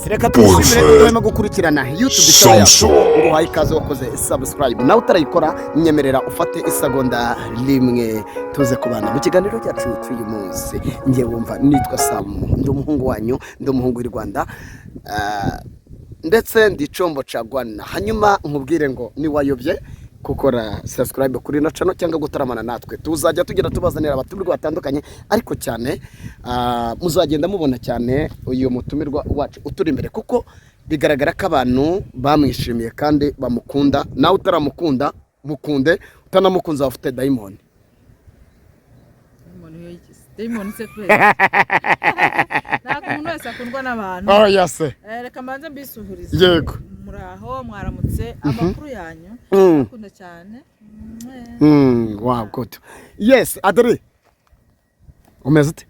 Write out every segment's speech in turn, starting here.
reka twishimire turimo gukurikirana YouTube channel yacu ngo hayi kaze wakoze subscribe nawe utarayikora nyemerera ufate isagonda rimwe tuze kubana mu kiganiro cyacu cy'uyu munsi ngiye wumva nitwa Sam ndi umuhungu wanyu ndi umuhungu w'i Rwanda ndetse ndi Combo Cagwana hanyuma nkubwire ngo ni wayobye gukora subscribe kuri na channel cyangwa gutaramana natwe tuzajya tugira tubazanira abatumirwa batandukanye ariko cyane muzagenda mubona cyane uyu mutumirwa wacu uturi imbere kuko bigaragara ko abantu bamwishimiye kandi bamukunda nawe utaramukunda mukunde utanamukunza afite diamond se kwera nako umuntu wese akundwa n'abantu oh yes reka manze mbisuhurize yego muraho mwaramutse amakuru yanyu akunda cyane wow good yes Adri umeze ute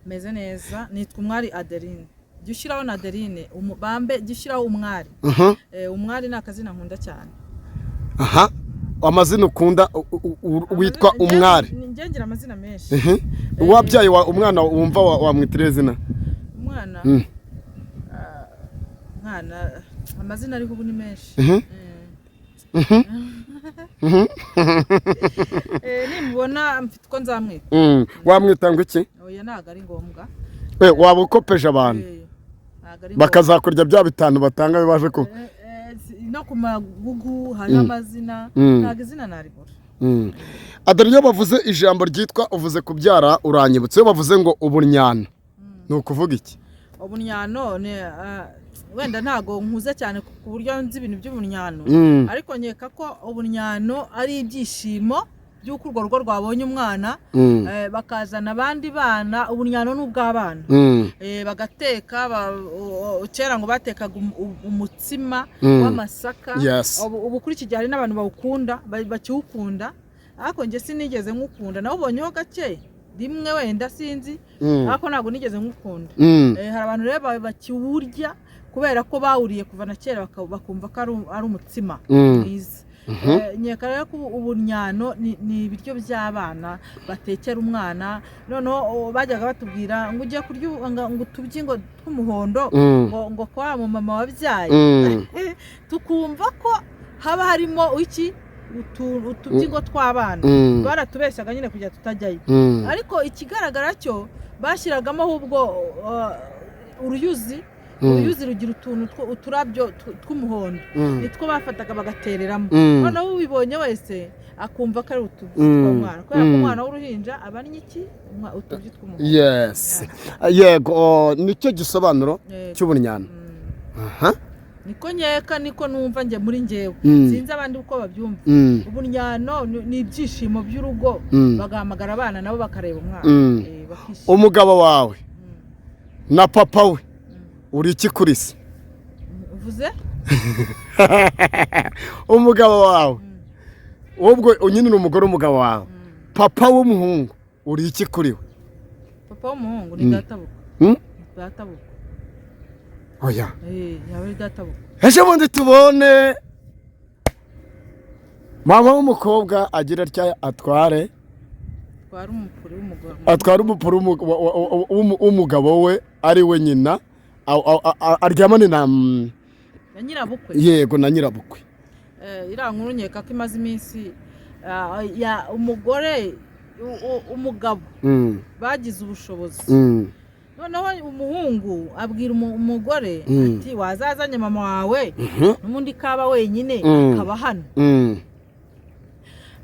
meze neza nitwa umwari Adeline gishyiraho na Adeline umubambe gishyiraho umwari umwari nakazina nkunda cyane aha amazina ukunda witwa umwari ngira amazina menshi wabyaye umwana wumva wamwitira izina umwana mwana amazina ari ubu ni menshi nimubona mfite ko nzamwita wamwita ngo iki oya ntago ari ngombwa waba ukopeje abantu bakazakurya bya bitanu batanga bibaje ko no ku magugu hari amazina ntago izina naribura Adari iyo bavuze ijambo ryitwa uvuze kubyara uranyibutse iyo bavuze ngo ubunyano ni ukuvuga iki ubunyano wenda ntago nkuze cyane ku buryo nzi ibintu by'ubunyano ariko nkeka ko ubunyano ari ibyishimo by'uko urwo rugo rwabonye umwana bakazana abandi bana ubunyano n'ubw'abana bagateka kera ngo batekaga umutsima w'amasaka ubu kuri iki gihe hari n'abantu bawukunda bakiwukunda ariko njye sinigeze nkukunda nawe ubonyeho gake rimwe wenda sinzi ariko ntabwo nigeze nkukunda hari abantu rero bakiwurya kubera ko bawuriye kuva na kera bakumva ko ari umutsima mwiza nyeka rero ko ubunyano ni ibiryo by'abana batekera umwana noneho bajyaga batubwira ngo ugiye kurya ngo tubyingo tw'umuhondo ngo kwa mu mama wabyaye tukumva ko haba harimo iki utubyingo tw'abana baratubeshyaga nyine kujya tutajyayo ariko ikigaragara cyo bashyiragamo ahubwo uruyuzi rugira uturabyo tw'umuhondo nitwo bafataga bagatereramo noneho ubibonye wese akumva ko ari utubyi tw'umwana kubera ko umwana w'uruhinja aba ari iki utubyi tw'umuhondo yes yego nicyo gisobanuro cy'ubunyano niko nkeka niko numva njye muri njyewe sinzi abandi uko babyumva ubunyano ni ibyishimo by'urugo bagahamagara abana nabo bakareba umwana umugabo wawe na papa we uri iki kuri se uvuze umugabo wawe ubwo nyine ni umugore umugabo wawe papa w'umuhungu uri iki kuri we papa w'umuhungu ni databuka databuka oya yaba ari databuka ejo bundi tubone mama w'umukobwa agira atya atware umupuru w'umugabo we ari we nyina aryamane na nyirabukwe yego na nyirabukwe iriya nkuru nkeka ko imaze iminsi umugore umugabo bagize ubushobozi noneho umuhungu abwira umugore ati wazazanye mama wawe n'ubundi kaba wenyine akaba hano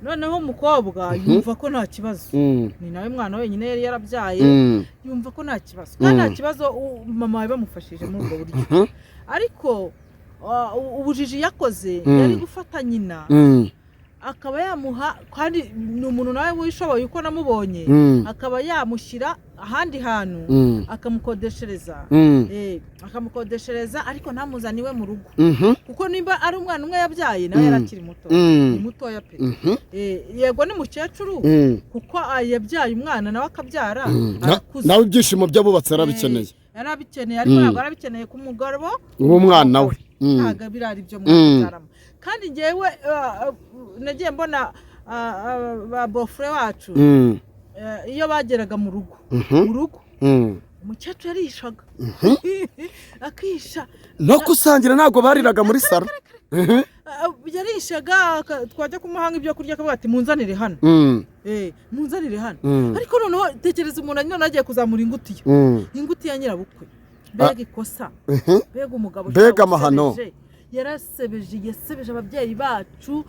noneho umukobwa yumva ko nta kibazo ni nawe mwana wenyine yari yarabyaye yumva ko nta kibazo kandi nta kibazo mama we bamufashije muri ubwo buryo ariko ubujiji yakoze yari gufata nyina akaba yamuha kandi ni umuntu nawe wishoboye uko namubonye akaba yamushyira ahandi hantu akamukodeshereza ariko ntamuzaniwe mu rugo kuko nimba ari umwana umwe yabyaye nawe yarakiri muto ni mutoya pe yego ni mukecuru kuko yabyaye umwana nawe akabyara nawe ibyishimo by'abubatsi yarabikeneye ariko ntabwo yarabikeneye ku mugabo w'umwana we ntabwo birari byo mwabyaramo kandi njyewe nagiye mbona ba bofure wacu iyo bageraga mu rugo umukecuru yarishaga akisha no gusangira ntabwo bariraga muri saro yarishaga twajya kumuhanga ibyo kurya akavuga ati munzanire hano munzanire hano ariko noneho tekereza umuntu none agiye kuzamura ingutiya nyirabukwe mbega ikosa mbega umugabo mbega amahano yasebeje ababyeyi bacu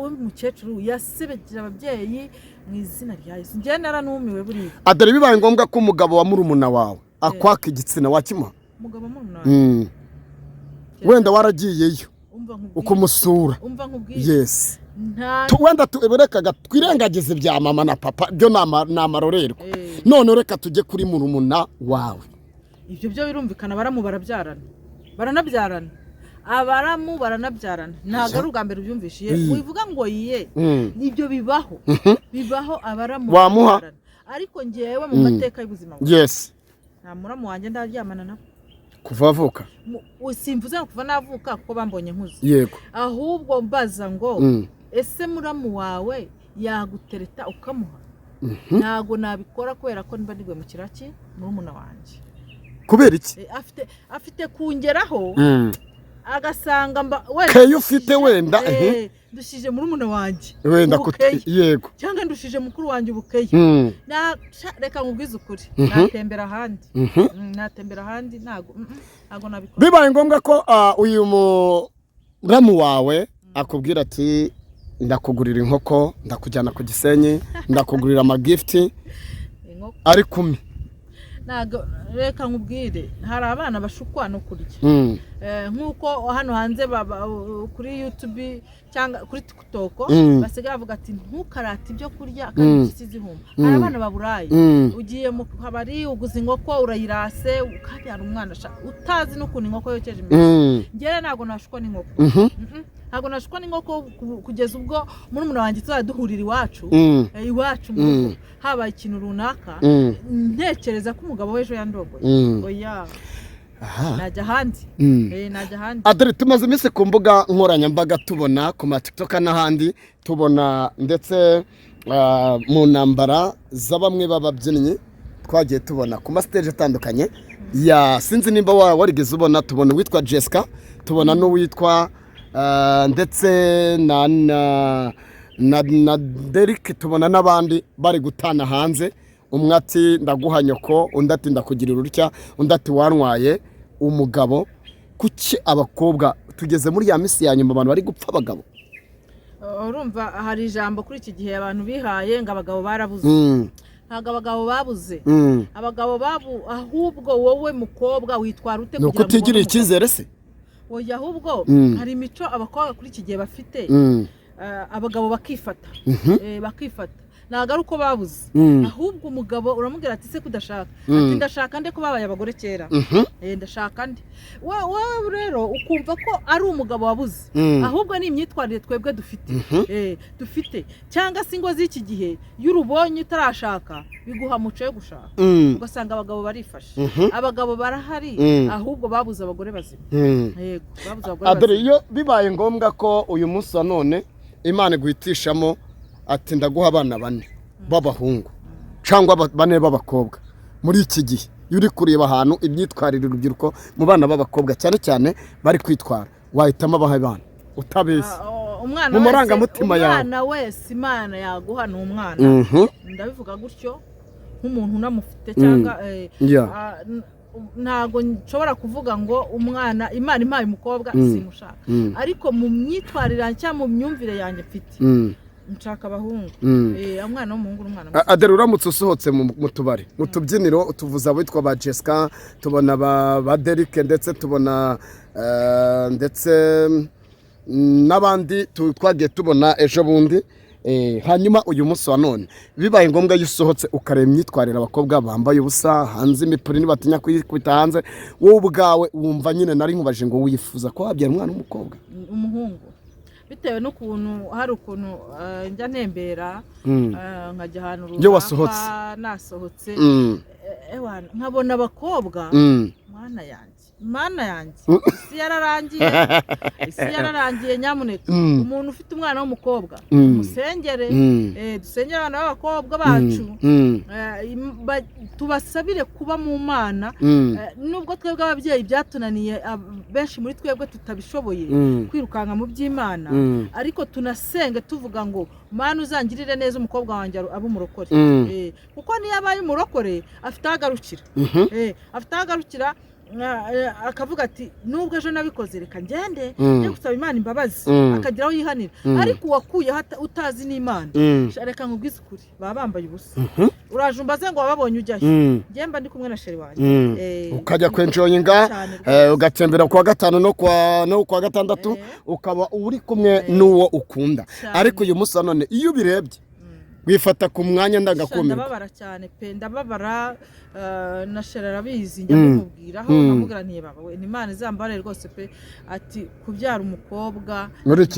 umukecuru yasebeje ababyeyi mu izina rya Yesu njye naranumiwe buriya adari bibaye ngombwa ko umugabo wa murumuna wawe akwaka igitsina wakimuha umugabo wa murumuna wawe wenda waragiyeyo ukumusura yes wenda tuberekaga twirengagize bya mama na papa byo namarorerwa none reka tujye kuri murumuna wawe ibyo byo birumvikana baranabyarana abaramu baranabyarana ntago ari ubwa mbere ubyumvishiye wivuga ngo yiye nibyo bibaho abaramu wamuha ariko ngewe mu mateka y'ubuzima yes nta muramu wanjye ndaryamana nabo kuva avuka simvuze no kuva navuka kuko bambonye nkuze yego ahubwo mbaza ngo ese muramu wawe yagutereta ukamuha ntago nabikora kubera ko niba ndigwe mu kiraki murumuna wanjye kubera iki afite kungeraho agasanga wenda ufite wenda ndushije murumuna wanjye wenda yego cyangwa ndushije mukuru wanjye ubukeye reka nkubwize ukuri natembera ahandi ntago nabikora bibaye ngombwa ko uyu muramu wawe akubwira ati ndakugurira inkoko ndakujyana ku Gisenyi ndakugurira amagifti ari kumwe ntago reka nkubwire hari abana bashukwa no kurya nk'uko hano hanze kuri YouTube cyangwa kuri TikTok basigaye bavuga ati ntukarate ibyo kurya kandi ukizihumba hari abana baburaye ugiye mu kabari uguze inkoko urayirase ukabyara umwana utazi n'ukuntu inkoko yokeje imbere ngere ntago nashukwa n'inkoko ntago nashukwa n'inkoko kugeza ubwo murumuna wanjye tuzaduhurira iwacu mu rugo habaye ikintu runaka ntekereza ko umugabo w'ejo yandogoye oya najya ahandi adore tumaze iminsi ku mbuga nkoranyambaga tubona ku ma TikTok n'ahandi tubona ndetse mu ntambara za bamwe b'ababyinnyi twagiye tubona ku ma stage atandukanye sinzi nimba warigeze ubona tubona uwitwa Jessica tubona n'uwitwa ndetse na Derek tubona n'abandi bari gutana hanze umwe ati ndaguha nyoko undi ati ndakugirira urutya undi ati wanwaye umugabo kuki abakobwa tugeze muri ya misi ya nyuma abantu bari gupfa abagabo urumva hari ijambo kuri iki gihe abantu bihaye ngo abagabo barabuze ntago abagabo babuze abagabo ahubwo wowe mukobwa witwara ute kugira ngo utigire icyizere se oya ahubwo hari imico abakobwa kuri iki gihe bafite abagabo bakifata ntago ari uko babuze ahubwo umugabo uramubwira ati se kudashaka ati ndashaka nde ko babaye abagore kera ndashaka nde wowe rero ukumva ko ari umugabo wabuze ahubwo ni imyitwarire twebwe dufite cyangwa se ingo z'iki gihe y'urubonye utarashaka biguha muco yo gushaka ugasanga abagabo barifashe abagabo barahari ahubwo babuze abagore bazima yego babuze abagore bazima iyo bibaye ngombwa ko uyu munsi wa none Imana guhitishamo ati ndaguha abana 4 b'abahungu cyangwa 4 b'abakobwa muri iki gihe iyo uri kureba ahantu imyitwarire urubyiruko mu bana b'abakobwa cyane cyane bari kwitwara wahitamo abaha abana utabese mu marangamutima yawe umwana wese Imana yaguha ni umwana ndabivuga gutyo nk'umuntu unamufite cyangwa ntago nshobora kuvuga ngo umwana Imana impaye umukobwa simushaka ariko mu myitwarire cyangwa mu myumvire yanjye mfite nshaka abahungu umwana w'umuhungu n'umwana adere uramutse usohotse mu tubari mu tubyiniro utuvuza abitwa ba Jessica tubona ba Derek ndetse tubona ndetse n'abandi twagiye tubona ejo bundi hanyuma uyu munsi wa none bibaye ngombwa yusohotse ukareba imyitwarire abakobwa bambaye ubusa hanze imipuri nibatinya kwita hanze wowe ubwawe wumva nyine nari nkubaje ngo wifuza ko wabyara umwana w'umukobwa umuhungu bitewe n'ukuntu hari ukuntu njya ntembera nkajya ahantu runaka nasohotse nkabona abakobwa mwana yanjye mana yanjye isi yararangiye nyamuneka umuntu ufite umwana w'umukobwa musengere dusengere abana b'abakobwa bacu tubasabire kuba mu mana nubwo twebwe ababyeyi byatunaniye benshi muri twebwe tutabishoboye kwirukanka mu by'Imana ariko tunasenge tuvuga ngo mana uzangirire neza umukobwa wanjye abe umurokore kuko niyo abaye umurokore afite agarukira afite agarukira akavuga ati nubwo ejo nabikoze reka ngende yo gusaba Imana imbabazi akagira aho yihanira ariko wakuye utazi n'Imana reka nkubwize ukuri baba bambaye ubusa uraje umbaze ngo wababonye ujyayo ngemba ndi kumwe na sheri wanjye ukajya kwenjoyinga ugatembera kuwa gatanu no kuwa gatandatu ukaba uri kumwe n'uwo ukunda ariko uyu munsi none iyo ubirebye wifata ku mwanya ndangakumirwa ndababara cyane pe ndababara na sherara bizi njya kumubwiraho namubwira ntiye baba we Imana izambare rwose pe ati kubyara umukobwa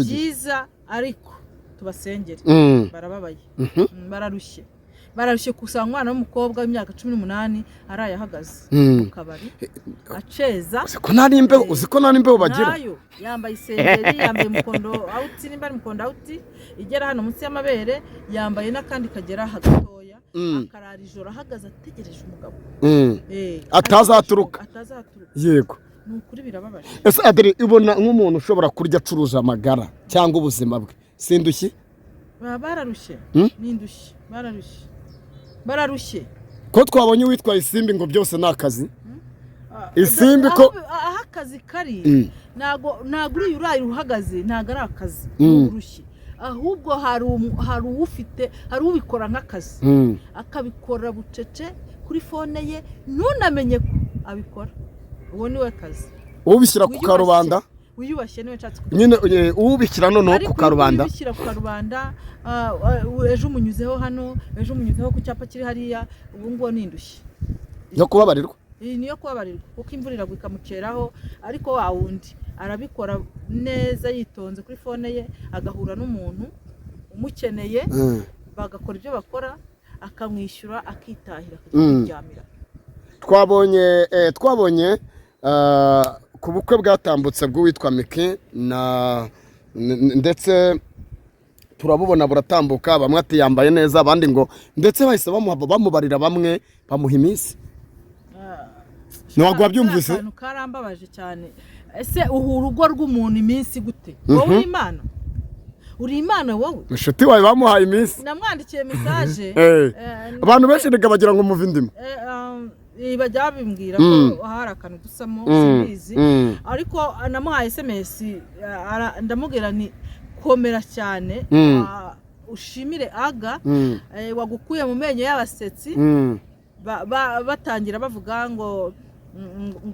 byiza ariko tubasengere barababaye bararushye kusanga umwana w'umukobwa w'imyaka 18 arayahagaze mu kabari aceza uziko nta nimbeho bagira nayo yambaye isengeri yambaye umukondo out nimba ari umukondo out igera hano munsi y'amabere yambaye n'akandi kagera hagatoya akarara ijoro ahagaze ategereje umugabo atazaturuka yego nukuri birababaje ese Adri ibona nk'umuntu ushobora kurya acuruza amagara cyangwa ubuzima bwe sindushye bararushye n'indushye bararushye ko twabonye witwa Isimbi ngo byose nakazi Isimbi ko akazi kari nago uri urayi uhagaze nago ari akazi urushye ahubwo hari ufite hari ubikora nk'akazi akabikora bucece kuri fone ye ntunamenye ko abikora uwo niwe kazi ubishyira ku karubanda wiyubashye niwe nshatse nyine ubishyira noneho ku karubanda ubishyira ku karubanda ejo umunyuzeho hano ejo umunyuzeho ku cyapa kiri hariya ubu ngo n'indushye yo kubabarirwa niyo kubabarirwa kuko imvura iragwa ikamuceraho ariko wa wundi arabikora neza yitonze kuri fone ye agahura n'umuntu umukeneye bagakora ibyo bakora akamwishyura akitahira kuryamira twabonye ku bukwe bwatambutse bw'uwitwa Miki ndetse turabubona buratambuka bamwe ati yambaye neza abandi ngo ndetse bahise bamubarira bamwe bamuha iminsi ntabwo wabyumvise karambabaje cyane ese urugo rw'umuntu iminsi gute wowe uri Imana wowe inshuti wawe bamuhaye iminsi namwandikiye message abantu benshi bagira ngo muve indimo bajya bimbwira ko hari akantu dusamo simbizi ariko namuhaye SMS ndamubwira ni komera cyane ushimire aga wagukuye mu menyo y'abasetsi batangira bavuga ngo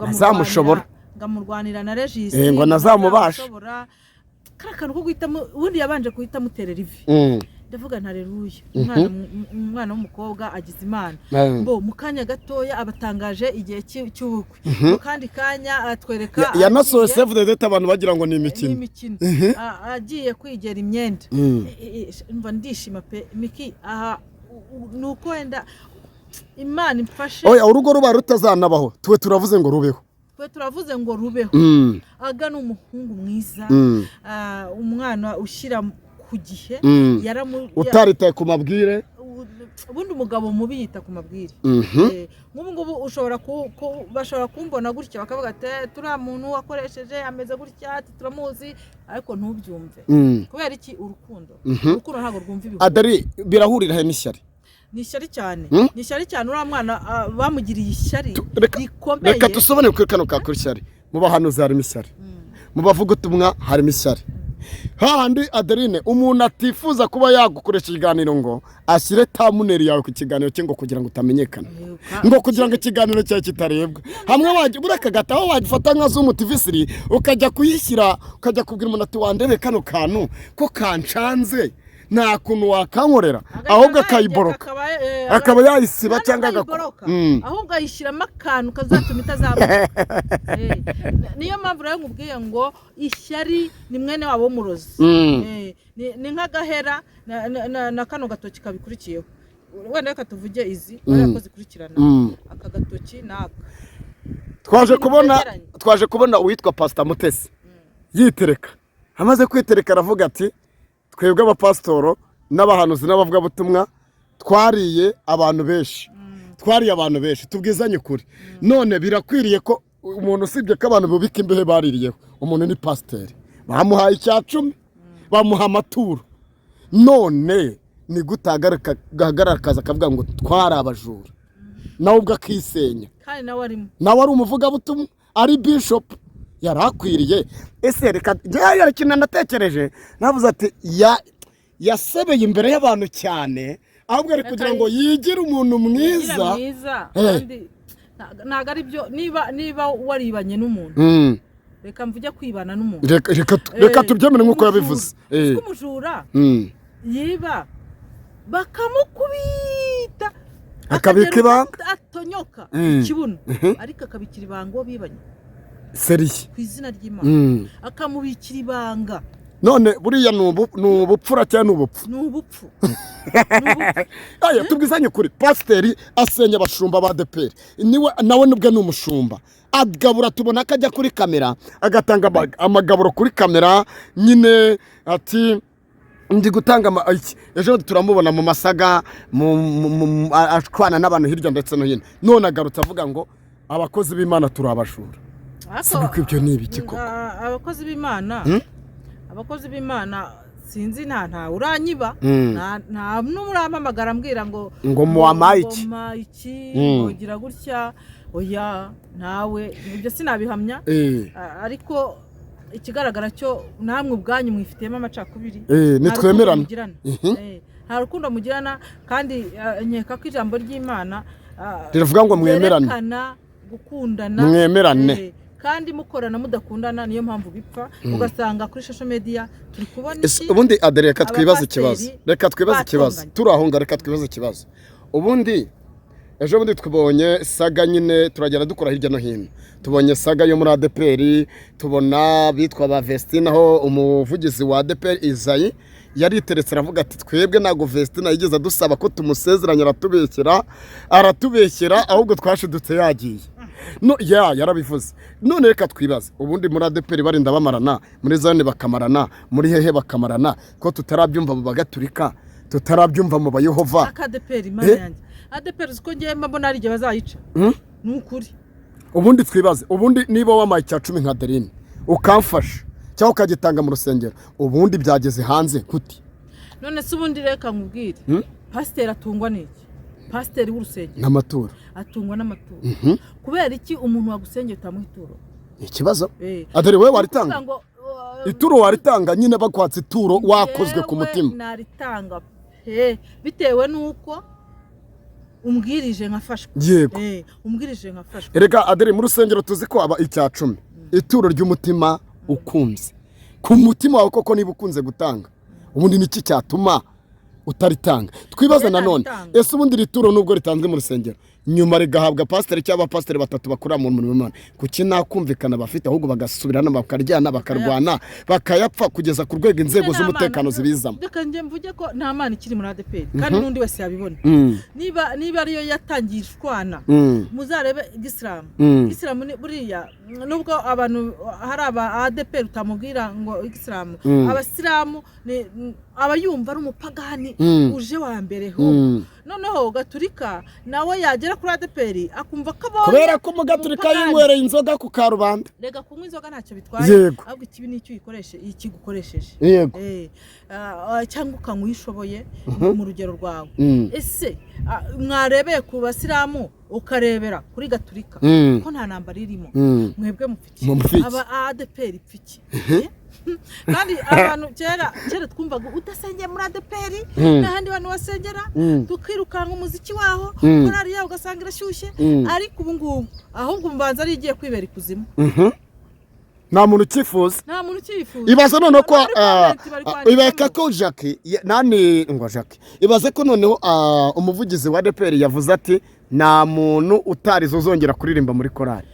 azamushobora ngamurwanira na Regis ngo nazamubasha karakantu ko guhitamo ubundi yabanje guhita muterera ivi ndavuga ntareruye umwana w'umukobwa agize Imana mu kanya gatoya abatangaje igihe cy'ubukwe mu kandi kanya atwereka yanasohoye save the date abantu bagira ngo ni imikino agiye kwigera imyenda mva ndishima pe Miki aha nuko wenda Imana imfashe urugo ruba rutazanabaho tuwe turavuze ngo rubeho aga n'umuhungu mwiza umwana ushyira ku gihe utaritaye ku mabwire ubundi umugabo mubi yita ku mabwire nk'ubu ngubu bashobora kumbona gutya bakavuga ati turiya muntu wakoresheje ameze gutya turamuzi ariko ntubyumve kubera iki urukundo ntabwo rwumva ibihugu Adri birahurira he n'ishyari ni ishyari cyane uriya mwana bamugiriye ishyari rikomeye reka dusobanure kuri kano kakora ishyari mu bahanuzi harimo ishyari mu bavuga ubutumwa harimo ishyari hahandi Adeline umuntu atifuza kuba yagukoresha ikiganiro ngo ashyire tamuneri yawe ku kiganiro cye ngo kugira ngo utamenyekane ngo kugira ngo ikiganiro cyawe kitarebwa hamwe wajya bureka gataho wagifata nka Zoom TV ukajya kuyishyira ukajya kubwira umuntu ati wandebe kano kantu ko kancanze nta kuntu wakankorera ahubwo akayiboroka akaba yayisiba cyangwa agakora ahubwo ayishyiramo akantu kazatuma itazamuka niyo mpamvu rero nkubwiye ngo ishyari ni mwene wabo w'umurozi ni nk'agahera na kano gatoki kabikurikiyeho wenda reka tuvuge izi bari ko zikurikirana aka gatoki naka twaje kubona uwitwa Pastor Mutesi yitereka, amaze kwitereka aravuga ati twebwe abapasitoro n'abahanuzi n'abavugabutumwa twariye abantu benshi tubwizanye ukuri, none birakwiriye ko umuntu usibye ko abantu bubika imbehe baririyeho, umuntu ni pasiteri bamuhaye icya 10 bamuha amaturo, none ni gutagaragara akaza akavuga ngo twari abajura, nawe ubwo akisenya, kandi nawe ari umuvugabutumwa, ari bishop, yarakwiriye. Ese reka yari kintu natekereje, navuze ati yasebeye imbere y'abantu cyane, ahubwo ari kugira ngo yigire umuntu mwiza, kandi ntago ari byo. Niba waribanye n'umuntu, reka mvuge kwibana n'umuntu, reka tubyemere nk'uko yabivuze. Umujura yiba bakamukubita akabika ibanga, atonyoka ikibuno, ariko akabikira ibanga uwo bibanye seriye ku izina ry'Imana, akamubikira ibanga. None buriya ni ubupfura cyangwa ni ubupfu? Aya tubwizanye kuri pasiteri asenya abashumba ba ADEPR, nawe nubwo ni umushumba, agabura tubona akajya kuri kamera agatanga amagaburo kuri kamera nyine, ati ndi gutanga ejo turamubona mu masaga ashwana n'abantu hirya ndetse no hino, none agarutse avuga ngo abakozi b'Imana turi abajura. Sibiko ibyo ni ibiki koko? Abakozi b'Imana sinzi, nta uranyiba, nta n'urampamagara ambwira ngo muwamaye iki ngira gutya, oya nawe ibyo sinabihamya, ariko ikigaragara cyo namwe ubwanyu mwifitiyemo amacakubiri, nitwemerana, nta rukundo mugirana, kandi nkeka ko ijambo ry'Imana riravuga ngo mwemerane, gukundana, mwemerane, kandi mukorana mudakundana, niyo mpamvu bipfa. Ugasanga kuri social media turi kubona ubundi Adere, reka twibaze ikibazo turahunga, reka twibaze ikibazo. Ubundi ejo bundi twibonye saga nyine, turagera dukora hirya no hino, tubonye saga yo muri ADEPR, tubona bitwa ba Vestine, aho umuvugizi wa ADEPR Isayi yariteretse aravuga ati twebwe ntago Vestine yigeze adusaba ko tumusezeranya, aratubeshyera ahubwo twashidutse yagiye. No yarabivuze. None reka twibaze, ubundi muri ADEPR barinda bamarana, muri zone bakamarana, muri hehe bakamarana, ko tutarabyumva mu Bagaturika, tutarabyumva mu Bayehova. ADEPR Imana yanjye, ADEPR uko ngiye mbona ari igihe bazayica, ni ukuri. Ubundi twibaze, ubundi niba wamaye icya 10 nka Adeline ukamfasha cyangwa ukagitanga mu rusengero, ubundi byageze hanze kuti? None se ubundi reka nkubwire, pasiteri atungwa n'iki? Pasiteri w'urusengero n'amaturo, atungwa n'amaturo. Kubera iki umuntu wagusengeye utamuha ituro? Ikibazo Adere, wewe waritanga ituro, waritanga nyine bakwatse ituro wakozwe ku mutima? Naritanga bitewe nuko umbwirije nkafashwa. Yego, umbwirije nkafashwa. Erega Adere, mu rusengero tuzi ko aba icya 10 ituro ry'umutima ukunze ku mutima wawe, koko niba ukunze gutanga, ubundi niki cyatuma utaritanga? Twibaza nanone, ese ubundi rituro nubwo ritanzwe mu rusengero, nyuma rigahabwa pasiteri cyangwa abapasiteri 3 bakora mu murimo w'Imana, kuki nakumvikana bafite ahubwo bagasubirana bakaryana bakarwana bakayapfa kugeza ku rwego inzego z'umutekano zibizamo? Reka nje mvuge ko nta Mana ikiri muri ADEPR, kandi n'undi wese yabibona. Niba ariyo yatangiye ishwana, muzarebe Islam buriya, nubwo abantu hari aba ADEPR utamubwira ngo Islam, abasilamu abayumva ari umupagani uje wa mbere ho. Noneho Gaturika nawe yagera kuri ADEPR akumva ko kubera ko mu Gaturika yingwereye inzoga ku karubanda. Rega kunywa inzoga ntacyo bitwaye, ahubwo ikibi nicyo ikigukoresheje. Yego, cyangwa ukanywa uyishoboye mu rugero rwawe. Ese mwarebeye ku basilamu ukarebera kuri Gaturika ko nta ntambara irimo, mwebwe mufite aba ADEPR ipfiki. Kandi abantu kera twumvaga udasengeye muri ADEPR n'ahandi bantu basengera, tukirukanka umuziki waho, korari yaho ugasanga irashyushye, ariko ubu ngubu ahubwo mbanza ari igiye kwibera ikuzimu. Nta muntu ukifuza, ibaze noneho ko ibeka ko Jackie ibaze ko noneho umuvugizi wa ADEPR yavuze ati nta muntu utarizozongera kuririmba muri korari.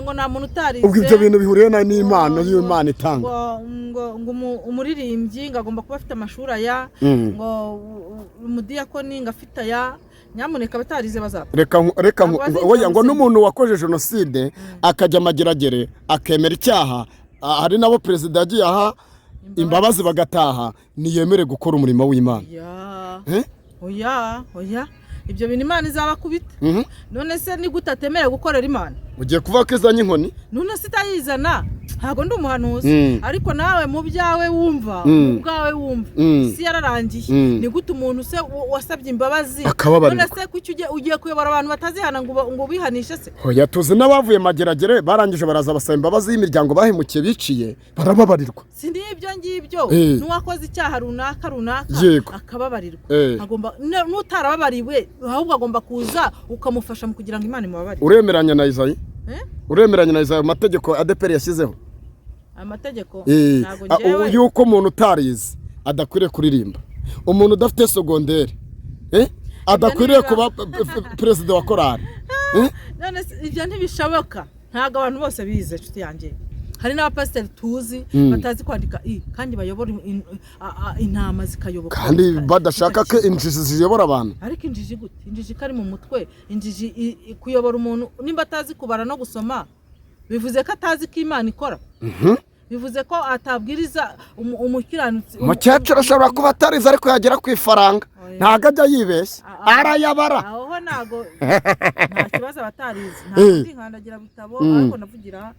Ngo nta muntu utarize. Ubwo ibyo bintu bihuriye n'Imana y'Imana itanga. Ngo umuririmbyi ngagomba kuba afite amashuri aya, ngo umudiyakoni ngafite aya, nyamuneka batarize bazapfa. reka oya ngo n'umuntu wakoje jenoside akajya amageragere akemera icyaha, hari nabo perezida yagiye aha imbabazi bagataha, niyemere gukora umurimo w'Imana. Oya ibyo bintu Imana izabakubita. None se ni gute atemera gukorera Imana? Ugiye kuvuga ko izanye inkoni? None se itayizana, ntago ndi umuhanuzi, ariko nawe mu byawe wumva, mu bwawe wumva, si yararangiye. Ni gute umuntu se wasabye imbabazi, none se kuki ugiye kuyobora abantu batazihana ngo bihanishe se? Oya, tuzi n'abavuye mageragere barangije baraza basaba imbabazi y'imiryango bahemukiye biciye, barababarirwa. Si n'ibyo ngibyo, n'uwakoze icyaha runaka akababarirwa. Agomba n'utarababariwe ahubwo agomba kuza ukamufasha mu kugira ngo Imana imubabarire. Uremeranya na Isayi? Uremeranya na Isayi amategeko ADPR yashyizeho? Amategeko ntago ngewe yuko umuntu utarize adakwiriye kuririmba, umuntu udafite segonderi adakwiriye kuba perezida wa korali. None ibyo ntibishoboka, ntago abantu bose bize nshuti yanjye. Hari n'abapasiteri tuzi batazi kwandika kandi bayobora intama zikayoboka, kandi badashaka ko injiji ziyobora abantu. Ariko injiji gute? Injiji kari mu mutwe, injiji kuyobora umuntu nimba atazi kubara no gusoma, bivuze ko atazi ko Imana ikora. Bivuze ko atabwiriza umukiranutsi. Umukecuru ashobora kuba atarize ariko yagera ku ifaranga, ntago ajya yibeshya, arayabara. Aho ntago nta kibazo abatarize, ntago nkandagira bitabo, ariko navugira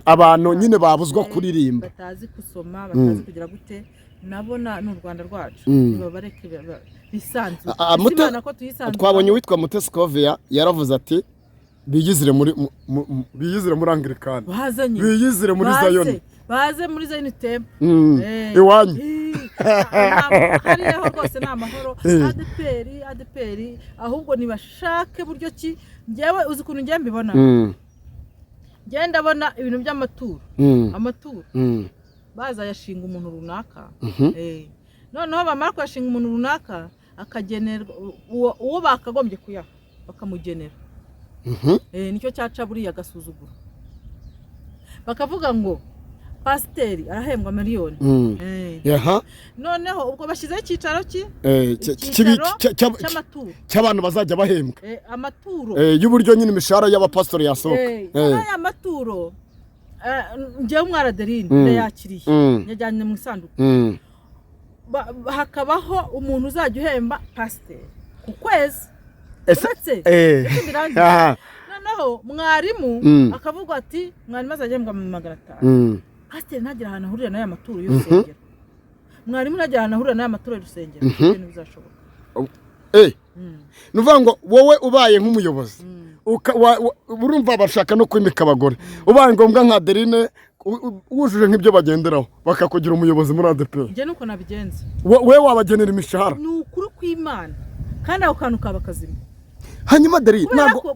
abantu nyine babuzwa kuririmba, batazi gusoma, batazi kugira gute. Nabona n'u Rwanda rwacu nibabareke bisanzwe. Imana ko tuyisanzwe. Twabonye witwa Mutesi Kovia yaravuze ati biyizire muri Anglikani, biyizire muri Zayoni, baze muri Zayoni Temple iwanyu. Hariho rwose ni amahoro. ADPR ahubwo nibashake buryo ki. Ngewe uzi ukuntu ngiye mbibona, ngenda abona ibintu by'amaturo, amaturo baza yashinga umuntu runaka, noneho bamara kuyashinga umuntu runaka akagenerwa uwo bakagombye kuyaha bakamugenera. Nicyo cyaca buriya gasuzuguro, bakavuga ngo pasiteri arahembwa miliyoni. Noneho ubwo bashyizeho icyicaro cy'abantu bazajya bahembwa amaturo y'uburyo nyine imishahara y'abapastori yasohoka. Aya maturo ngewe Mwaradeline yakiriye, yajyanye mu isanduku. Hakabaho umuntu uzajya uhemba pasiteri ku kwezi. Noneho mwarimu akavuga ati mwarimu azagembwa mu 500. Pasiteri ntagira ahantu ahurira n'aya maturo y'urusengero, mwarimu ntagira ahantu ahurira n'aya maturo y'urusengero. Ibintu bizashoboka. Nuvuga ngo wowe ubaye nk'umuyobozi urumva bashaka no kwimika abagore, ubaye ngombwa nka Adeline wujuje nk'ibyo bagenderaho bakakugira umuyobozi muri ADPR. Nge nuko nabigenza. We wabagenera imishahara. Ni ukuri kw'Imana kandi ako kantu kaba kazima. Hanyuma Adeline ntabwo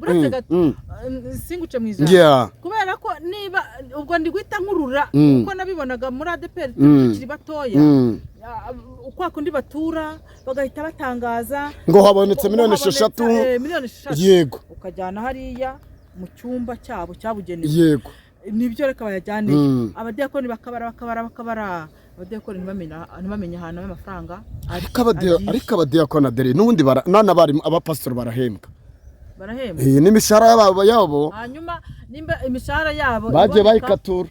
singuce mu ijana, kubera ko niba ubwo ndi guhita nkurura uko nabibonaga muri ADPR tukiri batoya, uko akundi batura bagahita batangaza ngo habonetse miliyoni 6. Yego, ukajyana hariya mu cyumba cyabo cyabugenewe. Yego, nibyo reka bayajyane. Abadiyakoni bakabara abadiyakoni ntibamenye ahantu y'amafaranga. Ariko abadiyakoni Adeline n'ubundi n'abari abapastori barahembwa. N'imishahara yabo hanyuma nimba imishahara yabo bagiye bayikatura.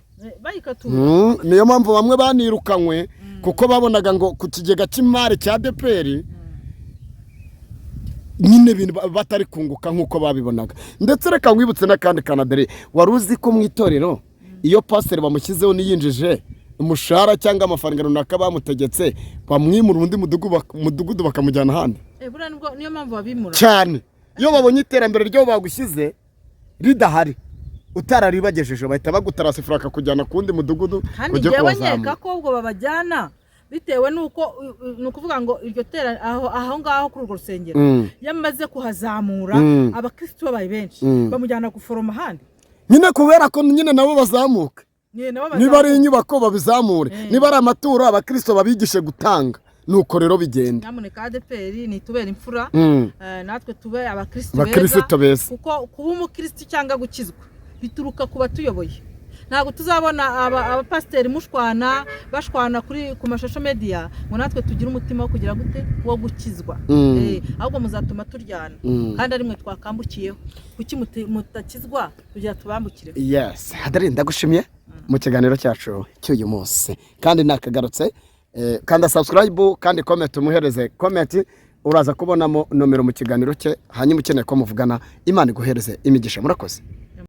Niyo mpamvu bamwe banirukanywe kuko babonaga ngo ku kigega cy'imari cya ADPR nyine ibintu batari kunguka nk'uko babibonaga. Ndetse reka nkwibutse n'akandi kanadere, wari uzi ko mu itorero iyo pasiteri bamushyizeho niyinjije umushahara cyangwa amafaranga runaka bamutegetse bamwimura undi mudugudu bakamujyana ahandi? Niyo mpamvu babimura cyane. Iyo babonye iterambere ryo bagushyize ridahari utararibagejeje bahita bagutarasifura akakujyana kundi mudugudu ujye kuzamuka. Kandi ko ubwo babajyana bitewe nuko nukuvuga ngo iryo tera aho ngaho kuri urwo rusengero yamaze kuhazamura abakristo babaye benshi bamujyana guforoma ahandi. Nyine kubera ko nyine nabo bazamuka, niba ari inyubako babizamure, niba ari amaturo abakristo babigishe gutanga. Nuko rero bigenda. Nyamuneka ADPR ni tubera imfura, natwe tube abakristo beza, kuko kuba umukristo cyangwa gukizwa bituruka kuba tuyoboye. ntabwo tuzabona abapasiteri mushwana bashwana ku mashusho media ngo natwe tugire umutima wo kugira gute wo gukizwa ahubwo muzatuma turyana kandi ari mwe twakambukiyeho kuki mutakizwa kugira tubambukire. Yes, Hadari ndagushimiye mu kiganiro cyacu cy'uyu munsi kandi nakagarutse kandi subscribe kandi comment umuhereze comment uraza kubonamo nomero mu kiganiro cye hanyuma ukeneye ko muvugana Imana iguhereze imigisha. Murakoze.